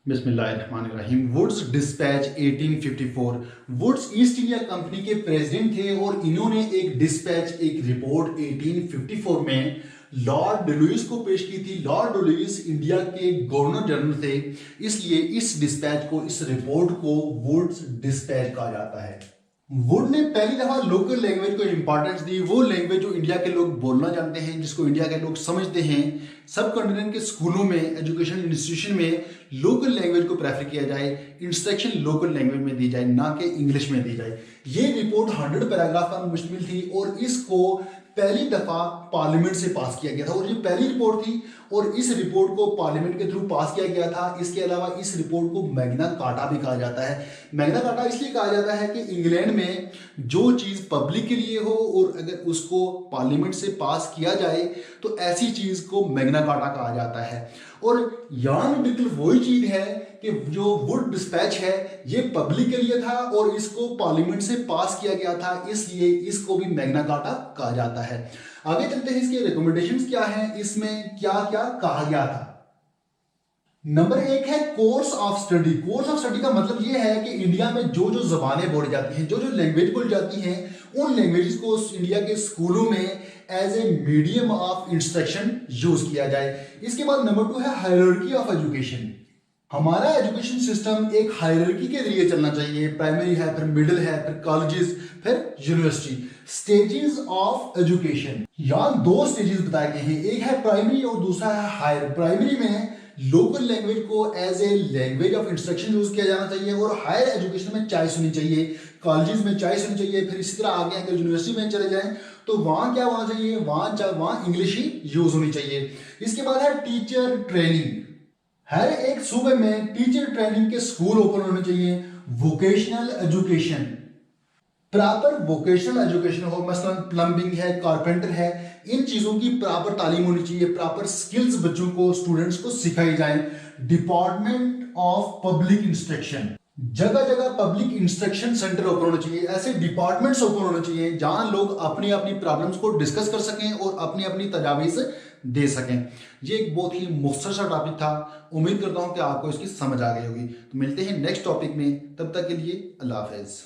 बिस्मिल्लाहिर्रहमानिर्रहीम। Wood's dispatch 1854। Woods East India Company के president थे और इन्होंने एक डिस्पैच, एक रिपोर्ट 1854 में लॉर्ड डुलुइस को पेश की थी। लॉर्ड डुलुइस इंडिया के गवर्नर जनरल थे, इसलिए इस डिस्पैच को, इस रिपोर्ट को वुड्स डिस्पैच कहा जाता है। वुड ने पहली दफा लोकल लैंग्वेज को इंपॉर्टेंस दी, वो लैंग्वेज जो इंडिया के लोग बोलना जानते हैं, जिसको इंडिया के लोग समझते हैं। सब कॉन्टिनेंट के स्कूलों में, एजुकेशन इंस्टीट्यूशन में लोकल लैंग्वेज को प्रेफर किया जाए, इंस्ट्रक्शन लोकल लैंग्वेज में दी जाए, ना कि इंग्लिश में दी जाए। ये रिपोर्ट 100 पैराग्राफ पर मुश्तमिल थी और इसको पहली दफा पार्लियामेंट से पास किया गया था और ये पहली रिपोर्ट थी और इस रिपोर्ट को पार्लियामेंट के थ्रू पास किया गया था। इसके अलावा इस रिपोर्ट को मैग्ना कार्टा भी कहा जाता है। मैग्ना कार्टा इसलिए कहा जाता है कि इंग्लैंड में जो चीज पब्लिक के लिए हो और अगर उसको पार्लियामेंट से पास किया जाए तो ऐसी चीज को मैग्ना कार्टा कहा जाता है। और यहाँ में बिल्कुल वही चीज है कि जो वुड डिस्पैच है ये पब्लिक के लिए था और इसको पार्लियामेंट से पास किया गया था, इसलिए इसको भी मैग्ना कार्टा कहा जाता है। आगे चलते हैं, इसके रिकमेंडेशंस क्या हैं, इसमें क्या क्या कहा गया था। नंबर 1 है course of study. Course of study का मतलब यह है कि इंडिया में जो जो जबानें बोली जाती हैं, जो जो लैंग्वेज बोली जाती हैं, उन लैंग्वेजेस को इंडिया के स्कूलों में as a medium of instruction use किया जाए। इसके बाद नंबर 2 है हायरार्की ऑफ एजुकेशन। हमारा एजुकेशन सिस्टम एक हायरार्की के जरिए चलना चाहिए। प्राइमरी है, फिर मिडिल है, फिर कॉलेजेस, फिर यूनिवर्सिटी। स्टेजेस ऑफ एजुकेशन, यहाँ 2 स्टेजेस बताए गए हैं, एक है प्राइमरी और दूसरा है हायर। प्राइमरी में लोकल लैंग्वेज को as a language of instruction use किया जाना चाहिए और हायर एजुकेशन में चॉइस होनी चाहिए, कॉलेजेस में चॉइस होनी चाहिए। फिर इसी तरह आगे अगर यूनिवर्सिटी में चले जाएं तो वहां क्या होना चाहिए, वहां इंग्लिश ही यूज होनी चाहिए। इसके बाद है टीचर ट्रेनिंग। हर एक सूबे में टीचर ट्रेनिंग के स्कूल ओपन होने चाहिए। Vocational education, proper vocational education हो, मसलन प्लम्बिंग है, कारपेंटर है, इन चीजों की प्रॉपर तालीम होनी चाहिए। प्रॉपर स्किल्स बच्चों को, स्टूडेंट्स को सिखाई जाए। डिपार्टमेंट ऑफ पब्लिक इंस्ट्रक्शन, जगह जगह पब्लिक इंस्ट्रक्शन सेंटर ओपन होने चाहिए। ऐसे डिपार्टमेंट्स ओपन होने चाहिए जहां लोग अपनी अपनी प्रॉब्लम्स को डिस्कस कर सकें और अपनी अपनी तजावीज़ दे सकें। ये एक बहुत ही मुख्तसर सा टॉपिक था। उम्मीद करता हूं कि आपको इसकी समझ आ गई होगी। तो मिलते हैं नेक्स्ट टॉपिक में, तब तक के लिए अल्लाह हाफिज़।